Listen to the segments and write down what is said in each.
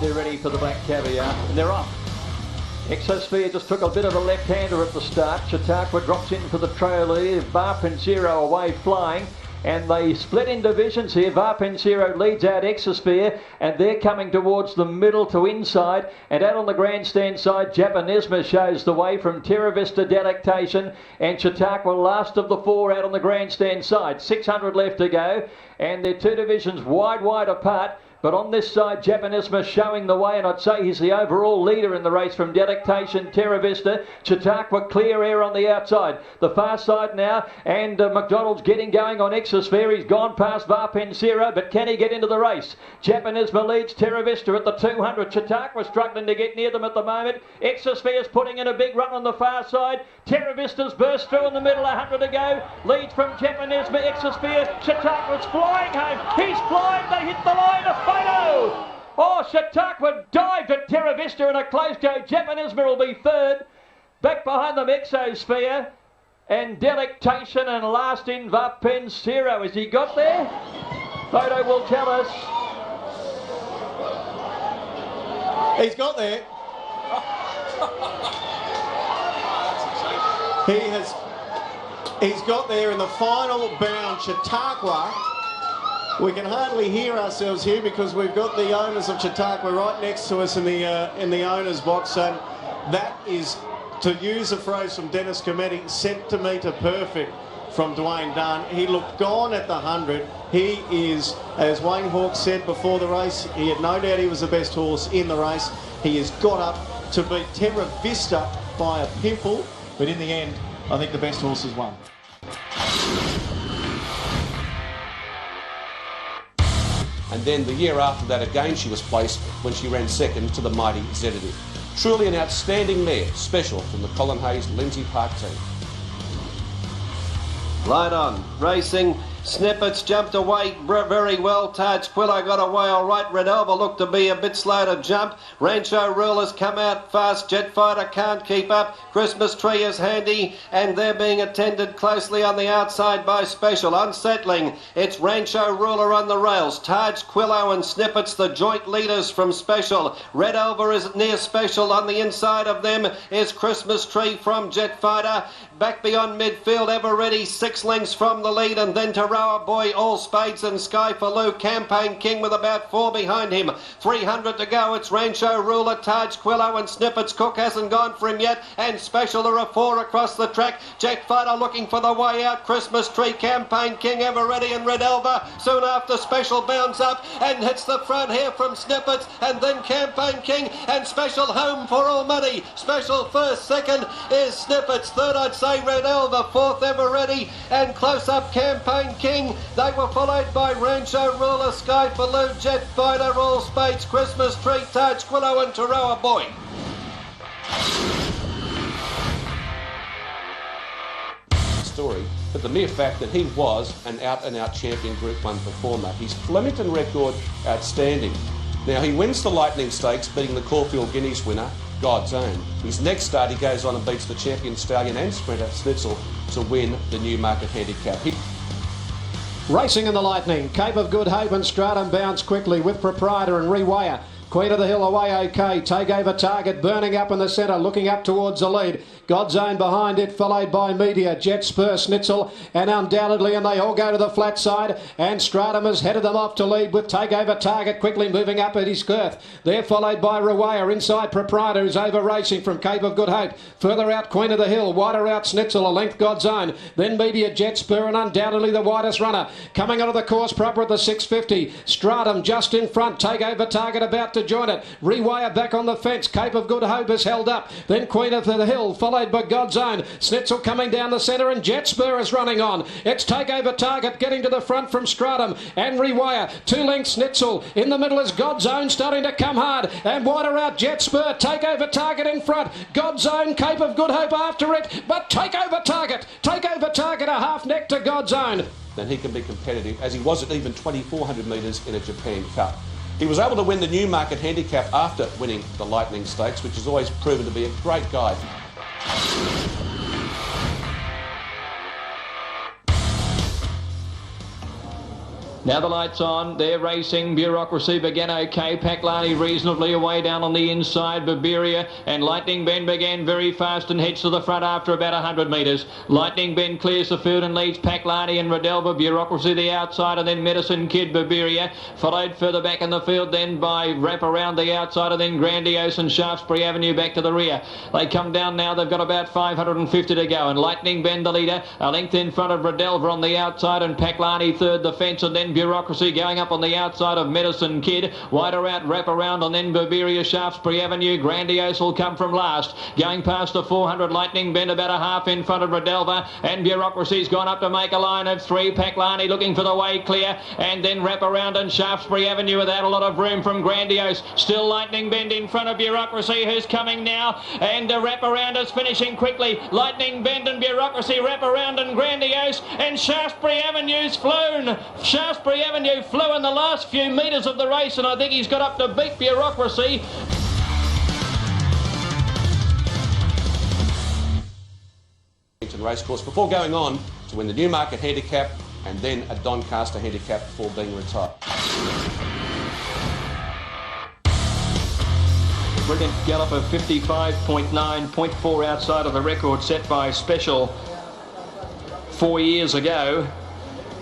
they're ready for the Black Caviar, and they're off. Exosphere just took a bit of a left-hander at the start. Chautauqua drops in for the trail lead. Varpensero away flying. And they split in divisions here. Varpensero leads out Exosphere, and they're coming towards the middle to inside. And out on the grandstand side, Japanisma shows the way from Terra Vista Delectation. And Chautauqua last of the four out on the grandstand side. 600 left to go, and they're two divisions wide apart. But on this side, Japanisma showing the way, and I'd say he's the overall leader in the race from Delectation, Terra Vista. Chautauqua clear air on the outside. The far side now, and McDonald's getting going on Exosphere. He's gone past Varpensero, but can he get into the race? Japanisma leads Terra Vista at the 200. Chautauqua struggling to get near them at the moment. Exosphere's putting in a big run on the far side. Terra Vista's burst through in the middle, 100 to go. Leads from Japanisma, Exosphere. Chautauqua's flying home. He's flying, they hit the line. Oh, Chautauqua dived at Terra Vista in a close go. Japanisma will be third. Back behind them, Exosphere and Delectation, and last in Varpensero. Has he got there? Photo will tell us. He's got there. He's got there in the final bound. Chautauqua. We can hardly hear ourselves here because we've got the owners of Chautauqua right next to us in the owners box. So that is, to use a phrase from Dennis Cometti, centimetre perfect from Dwayne Dunn. He looked gone at the 100. He is, as Wayne Hawke said before the race, he had no doubt he was the best horse in the race. He has got up to beat Terra Vista by a pimple, but in the end, I think the best horse has won. And then the year after that again she was placed when she ran second to the mighty Zetative. Truly an outstanding mare, special from the Colin Hayes Lindsay Park team. Light on, racing. Snippets jumped away very well. Quillo got away all right. Red Elva looked to be a bit slow to jump. Rancho Rulers come out fast. Jetfighter can't keep up. Christmas Tree is handy, and they're being attended closely on the outside by Special. Unsettling, it's Rancho Ruler on the rails. Quillo and Snippets, the joint leaders from Special. Red Elva is near Special. On the inside of them is Christmas Tree from Jetfighter. Back beyond midfield, Ever Ready, 6 lengths from the lead, and then Taroa Boy, All Spades and Sky for Lou. Campaign King with about 4 behind him. 300 to go. It's Rancho Ruler, Quillo and Snippets. Cook hasn't gone for him yet, and Special there are 4 across the track. Jetfighter looking for the way out. Christmas Tree, Campaign King, Ever Ready and Red Elva. Soon after, Special bounds up and hits the front here from Snippets, and then Campaign King and Special home for all money. Special first, second is Snippets, third I'd say Red Elva, fourth Ever Ready, and close up Campaign King. They were followed by Rancho Ruler, Sky for Lou, Jetfighter, All Spades, Christmas Tree, Quillo and Taroa Boy. Story, but the mere fact that he was an out-and-out champion Group 1 performer. His Flemington record, outstanding. Now he wins the Lightning Stakes, beating the Caulfield Guineas winner, God's Own. His next start, he goes on and beats the champion stallion and sprinter Snitzel to win the Newmarket Handicap. Racing in the Lightning, Cape of Good Hope and Stratum bounce quickly with Proprietor and Rewire. Queen of the Hill away okay. Take over Target burning up in the centre, looking up towards the lead. God's Own behind it, followed by Meteor, Jet Spur, Snitzel, and undoubtedly, and they all go to the flat side. And Stratum has headed them off to lead with Take Over Target quickly moving up at his girth. They're followed by Rewire, inside Proprietor, who's over racing from Cape of Good Hope. Further out, Queen of the Hill, wider out Snitzel, a length God's Own. Then Meteor, Jet Spur, and undoubtedly the widest runner. Coming onto the course proper at the 650. Stratum just in front, Take Over Target about to join it. Rewire back on the fence. Cape of Good Hope is held up. Then Queen of the Hill, followed by God's Own. Snitzel coming down the centre, and Jet Spur is running on. It's Take Over Target getting to the front from Stratum and Rewire. 2 lengths Snitzel. In the middle is God's Own starting to come hard. And wider out Jet Spur. Take Over Target in front. God's Own, Cape of Good Hope after it. But Take Over Target a half neck to God's Own. Then he can be competitive, as he was at even 2,400 metres in a Japan Cup. He was able to win the Newmarket Handicap after winning the Lightning Stakes, which has always proven to be a great guide. Now the light's on. They're racing. Bureaucracy began okay. Paklani reasonably away down on the inside. Barberia and Lightning Bend began very fast and heads to the front after about 100 metres. Lightning Bend clears the field and leads Paklani and Redelva. Bureaucracy the outside, and then Medicine Kid Barberia, followed further back in the field then by Wrap Around the outside, and then Grandiose and Shaftesbury Avenue back to the rear. They come down now. They've got about 550 to go, and Lightning Bend the leader, a length in front of Redelva on the outside, and Paklani third the fence, and then Bureaucracy going up on the outside of Medicine Kid. Wider out, Wrap Around, and then Barberia, Shaftesbury Avenue. Grandiose will come from last. Going past the 400, Lightning Bend about a half in front of Redelva, and Bureaucracy's gone up to make a line of 3. Paklani looking for the way clear, and then Wrap Around and Shaftesbury Avenue without a lot of room from Grandiose. Still Lightning Bend in front of Bureaucracy, who's coming now, and Wrap Around is finishing quickly. Lightning Bend and Bureaucracy, Wrap Around and Grandiose, and Shaftesbury Avenue's flown. Shaftesbury Avenue flew in the last few metres of the race, and I think he's got up to beat Bureaucracy. Racecourse before going on to win the Newmarket Handicap and then a Doncaster Handicap before being retired. Brilliant gallop of 55.9.4 outside of the record set by Special 4 years ago.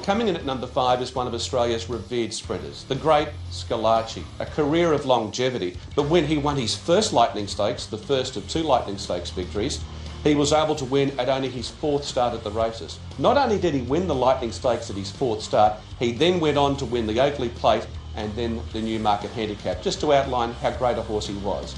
Coming in at number 5 is one of Australia's revered sprinters, the great Scalacci, a career of longevity. But when he won his first Lightning Stakes, the first of 2 Lightning Stakes victories, he was able to win at only his 4th start at the races. Not only did he win the Lightning Stakes at his 4th start, he then went on to win the Oakley Plate and then the Newmarket Handicap, just to outline how great a horse he was.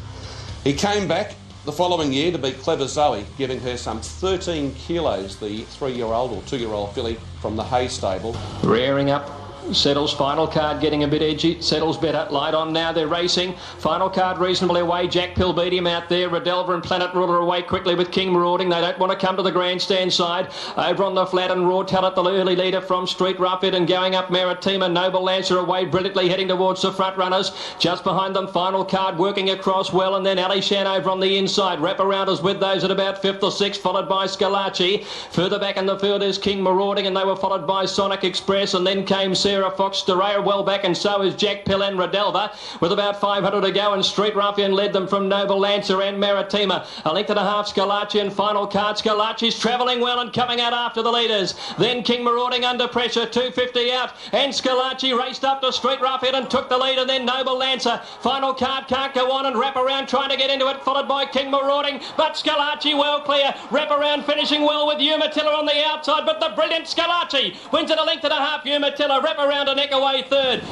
He came back the following year to beat Clever Zoe, giving her some 13 kilos, the 3-year-old or 2-year-old filly from the Hay stable. Rearing up. Settles, final card getting a bit edgy. Settles better. Light on now. They're racing. Final card reasonably away. Jack Pill beat him out there. Redelva and Planet Ruler away quickly with King Marauding. They don't want to come to the grandstand side. Over on the flat and Raw Talent, the early leader from Street Roughhead, and going up Maritima. Noble Lancer away brilliantly, heading towards the front runners. Just behind them, final card working across well, and then Ali Shan over on the inside. Wrap Around is with those at about 5th or 6th, followed by Scalacci. Further back in the field is King Marauding, and they were followed by Sonic Express, and then came Sarah Fox to rail well back, and so is Jack Pill and Redelva with about 500 to go, and Street Ruffian led them from Noble Lancer and Maritima. A length and a half Scalacci and final card. Scalacci's travelling well and coming out after the leaders. Then King Marauding under pressure, 250 out, and Scalacci raced up to Street Ruffian and took the lead, and then Noble Lancer. Final card can't go on, and Wrap Around trying to get into it, followed by King Marauding, but Scalacci well clear. Wrap Around finishing well with Umatilla on the outside, but the brilliant Scalacci wins it a length and a half. Umatilla, Wrap Around a neck away third.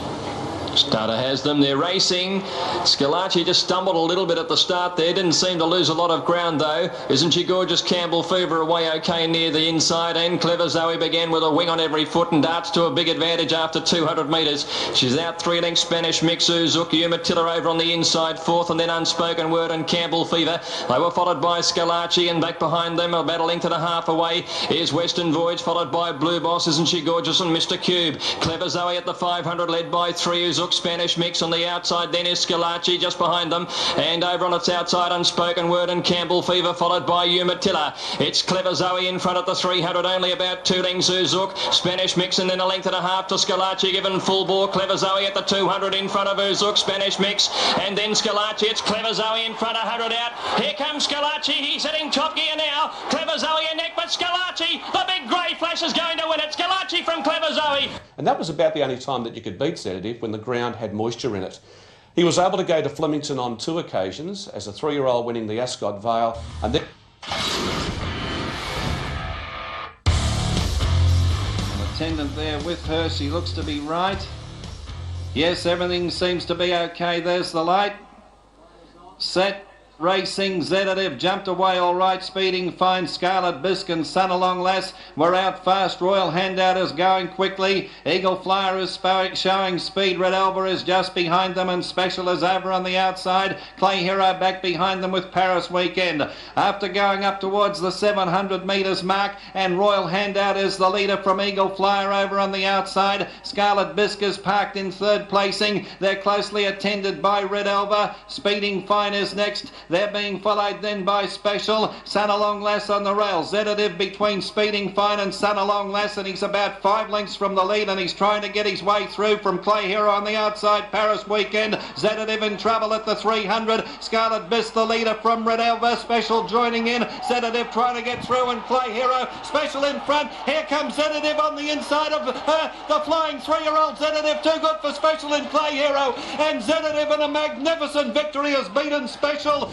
Starter has them, they're racing. Scalacci just stumbled a little bit at the start there, didn't seem to lose a lot of ground though. Isn't she gorgeous? Campbell Fever away okay near the inside, and Clever Zoe began with a wing on every foot and darts to a big advantage after 200 metres. She's out 3 lengths. Spanish Mix, Uzuki, Umatilla over on the inside 4th, and then Unspoken Word and Campbell Fever. They were followed by Scalacci, and back behind them about a length and a half away is Western Voyage, followed by Blue Boss, Isn't She Gorgeous, and Mr. Cube. Clever Zoe at the 500 led by 3 Uzuki. Spanish Mix on the outside, then is Scalacci just behind them, and over on its outside Unspoken Word and Campbell Fever, followed by Umatilla. It's Clever Zoe in front at the 300, only about 2 lengths Uzuki. Spanish Mix, and then a length and a half to Scalacci, given full bore. Clever Zoe at the 200 in front of Uzuki. Spanish Mix, and then Scalacci. It's Clever Zoe in front, 100 out. Here comes Scalacci, he's hitting top gear now. Clever Zoe a neck, but Scalacci, the big grey flash is going to win it. Scalacci from Clever Zoe. And that was about the only time that you could beat Sedative, when the ground had moisture in it. He was able to go to Flemington on 2 occasions, as a 3-year-old winning the Ascot Vale, and then... An attendant there with her, she looks to be right. Yes, everything seems to be okay. There's the light. Set. Racing, Sedative jumped away all right, speeding fine. Scarlet Bisque and Sun Along Lass were out fast. Royal Handout is going quickly. Eagle Flyer is showing speed. Red Elba is just behind them, and Special is over on the outside. Clay Hero back behind them with Paris Weekend. After going up towards the 700 metres mark, and Royal Handout is the leader from Eagle Flyer over on the outside. Scarlet Bisque is parked in 3rd placing. They're closely attended by Red Elba. Speeding fine is next. They're being followed then by Special. Son Along Lass on the rail. Zedative between Speeding Fine and Son Along Lass, and he's about 5 lengths from the lead, and he's trying to get his way through from Clay Hero on the outside. Paris Weekend. Zedative in trouble at the 300. Scarlet Biss the leader from Red Elva. Special joining in. Zedative trying to get through, and Clay Hero. Special in front. Here comes Zedative on the inside of the flying 3-year-old. Zedative too good for Special in Clay Hero, and Zedative in a magnificent victory has beaten Special.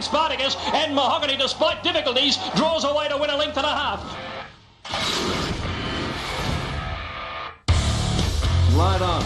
Spartacus, and Mahogany, despite difficulties, draws away to win a length and a half. Light on.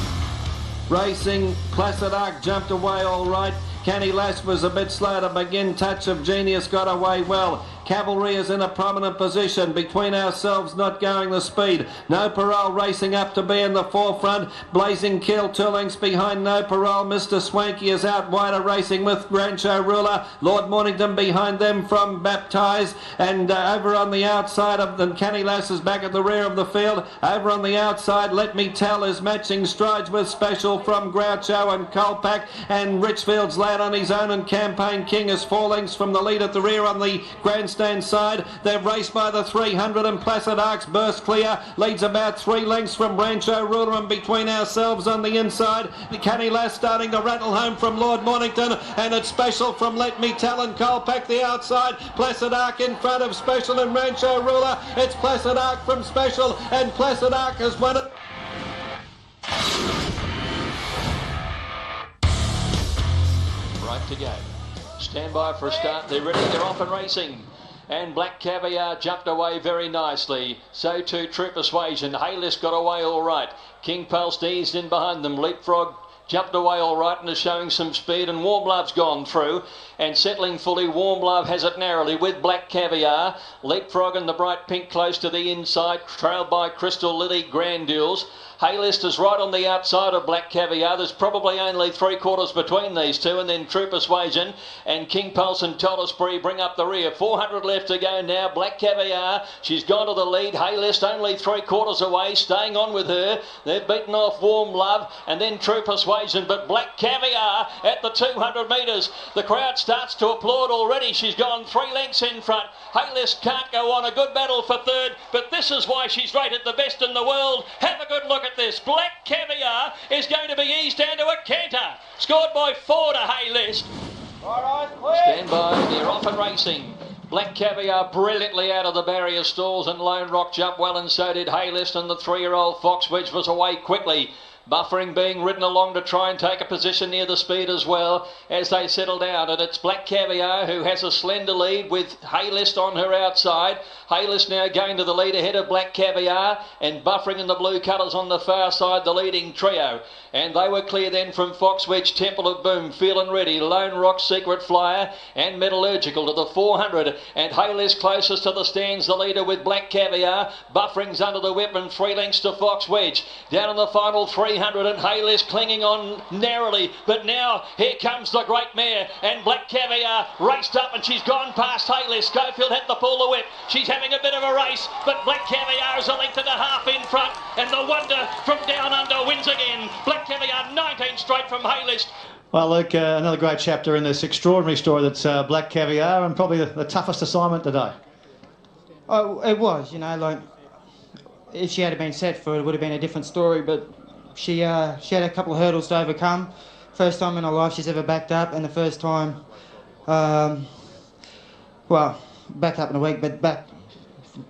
Racing, Placid Arc jumped away all right. Canny Lass was a bit slow to begin. Touch of Genius got away well. Cavalry is in a prominent position. Between Ourselves not going the speed. No Parole racing up to be in the forefront. Blazing Kill 2 lengths behind No Parole. Mr. Swanky is out wider racing with Rancho Ruler. Lord Mornington behind them from Baptise. And over on the outside of them, Canny Lass is back at the rear of the field. Over on the outside, Let Me Tell is matching strides with Special from Groucho and Colpack. And Richfield's lad on his own, and Campaign King is 4 lengths from the lead at the rear on the grandstand side. They're raced by the 300, and Placid Arcs burst clear, leads about 3 lengths from Rancho Ruler, and Between Ourselves on the inside. The Canny Lass starting to rattle home from Lord Mornington, and it's Special from Let Me Tell and Colpack the outside. Placid Arc in front of Special and Rancho Ruler. It's Placid Arc from Special, and Placid Arc has won it. Right to go. Stand by for a start. They're ready. They're off and racing. And Black Caviar jumped away very nicely. So too True Persuasion. Hayless got away all right. King Pulse eased in behind them. Leapfrog jumped away all right and is showing some speed, and Warm Love's gone through and settling fully. Warm Love has it narrowly with Black Caviar. Leapfrog and the Bright Pink close to the inside, trailed by Crystal Lily, Grandules. Haylist is right on the outside of Black Caviar. There's probably only 3/4 between these two, and then True Persuasion and King Pulse and Toddlesbury bring up the rear. 400 left to go now. Black Caviar, she's gone to the lead. Haylist only 3/4 away, staying on with her. They've beaten off Warm Love and then True Persuasion, but Black Caviar at the 200 metres. The crowd starts to applaud already. She's gone 3 lengths in front. Haylist can't go on. A good battle for third, but this is why she's rated the best in the world. Have a good look at this. Black Caviar is going to be eased down to a canter. Scored by 4 to Haylist. All right, Stand by. They're off and racing. Black Caviar brilliantly out of the barrier stalls, and Lone Rock jumped well, and so did Haylist, and the 3-year-old Fox Wedge was away quickly. Buffering being ridden along to try and take a position near the speed as well as they settle down. And it's Black Caviar who has a slender lead with Haylist on her outside. Haylist now going to the lead ahead of Black Caviar, and buffering in the blue colours on the far side, the leading trio. And they were clear then from Fox Wedge, Temple of Boom, Feel and Ready, Lone Rock, Secret Flyer and Metallurgical to the 400. And Haylist closest to the stands, the leader with Black Caviar. Buffering's under the whip and 3 lengths to Fox Wedge. Down in the final 300, and Haylist clinging on narrowly. But now here comes the great mare, and Black Caviar raced up, and she's gone past Haylist. Schofield had to pull the whip. She's having a bit of a race, but Black Caviar is a length and a half in front, and the Wonder from Down Under wins again. Black Caviar 19 straight from Haylist. Well, Luke, another great chapter in this extraordinary story that's Black Caviar, and probably the toughest assignment today. Oh, it was, you know, like, if she had been set for it, it would have been a different story, but she had a couple of hurdles to overcome. First time in her life she's ever backed up, and the first time, well, backed up in a week, but back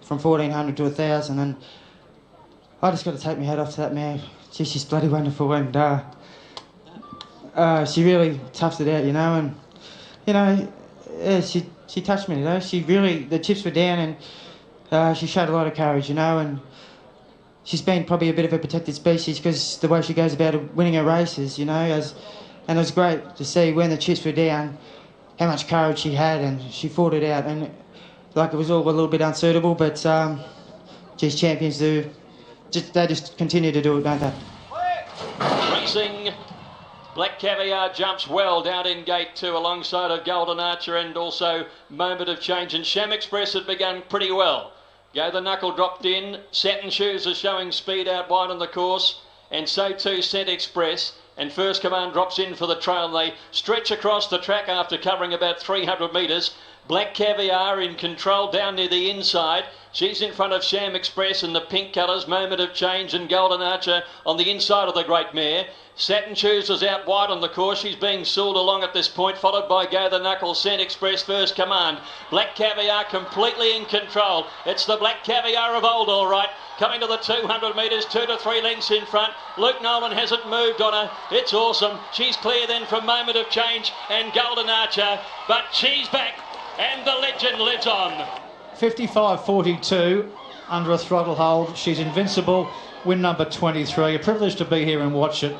from 1,400 to 1,000, and I just got to take my hat off to that mare. She's bloody wonderful, and she really toughed it out, you know, and, you know, she touched me, you know. She really, the chips were down, and she showed a lot of courage, you know, and she's been probably a bit of a protected species because the way she goes about winning her races, you know, and it was great to see when the chips were down how much courage she had, and she fought it out, and like it was all a little bit unsuitable, but geez, champions do, they just continue to do it, don't they? Racing. Black Caviar jumps well down in gate 2 alongside of Golden Archer and also Moment of Change, and Sham Express had begun pretty well. Go the Knuckle dropped in. Satin Shoes are showing speed out wide on the course, and so too Scent Express. And First Command drops in for the trail, and they stretch across the track after covering about 300 metres. Black Caviar in control down near the inside. She's in front of Sham Express in the pink colours, Moment of Change and Golden Archer on the inside of the great mare. Satin Shoes is out wide on the course. She's being sooled along at this point, followed by Go the Knuckle, Scent Express, First Command. Black Caviar completely in control. It's the Black Caviar of old, all right. Coming to the 200 metres, 2 to 3 lengths in front. Luke Nolan hasn't moved on her. It's awesome. She's clear then from Moment of Change and Golden Archer, but she's back, and the legend lives on. 55.42 under a throttle hold. She's invincible. Win number 23. A privilege to be here and watch it.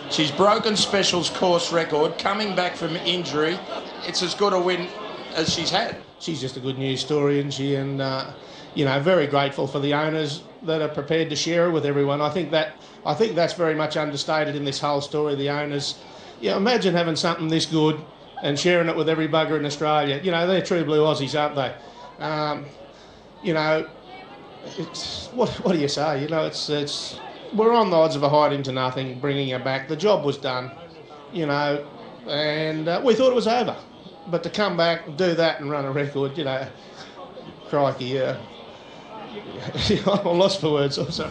She's broken Special's course record, coming back from injury. It's as good a win as she's had. She's just a good news story, and you know, very grateful for the owners that are prepared to share it with everyone. I think that's very much understated in this whole story. The owners, you know, imagine having something this good and sharing it with every bugger in Australia. You know, they're true blue Aussies, aren't they? You know, it's what do you say? You know, it's we're on the odds of a hide into nothing, bringing her back. The job was done, you know, and we thought it was over. But to come back and do that and run a record, you know, crikey, I'm lost for words also.